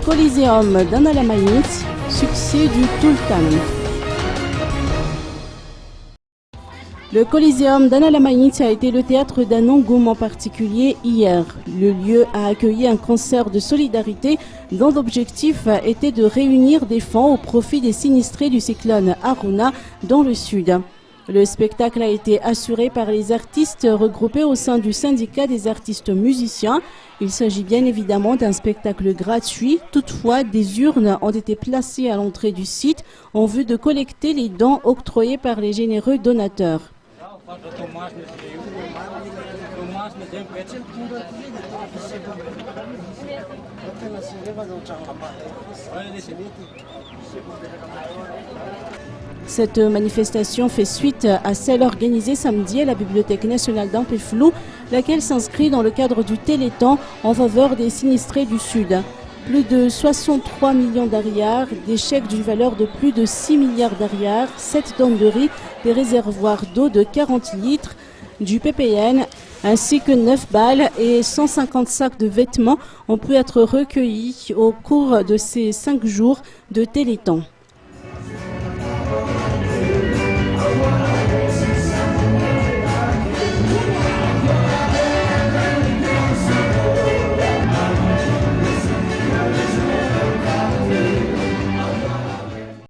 Coliseum d'Analamayit, succès du Tultan. Le Coliseum d'Analamayit a été le théâtre d'un engouement particulier hier. Le lieu a accueilli un concert de solidarité dont l'objectif était de réunir des fonds au profit des sinistrés du cyclone Haruna dans le sud. Le spectacle a été assuré par les artistes regroupés au sein du syndicat des artistes musiciens. Il s'agit bien évidemment d'un spectacle gratuit. Toutefois, des urnes ont été placées à l'entrée du site en vue de collecter les dons octroyés par les généreux donateurs. Cette manifestation fait suite à celle organisée samedi à la Bibliothèque nationale d'Ampeflou, laquelle s'inscrit dans le cadre du Téléthon en faveur des sinistrés du Sud. Plus de 63 millions d'ariars, des chèques d'une valeur de plus de 6 milliards d'ariars, 7 tonnes de riz, des réservoirs d'eau de 40 litres, du PPN, ainsi que 9 balles et 150 sacs de vêtements ont pu être recueillis au cours de ces 5 jours de Téléthon.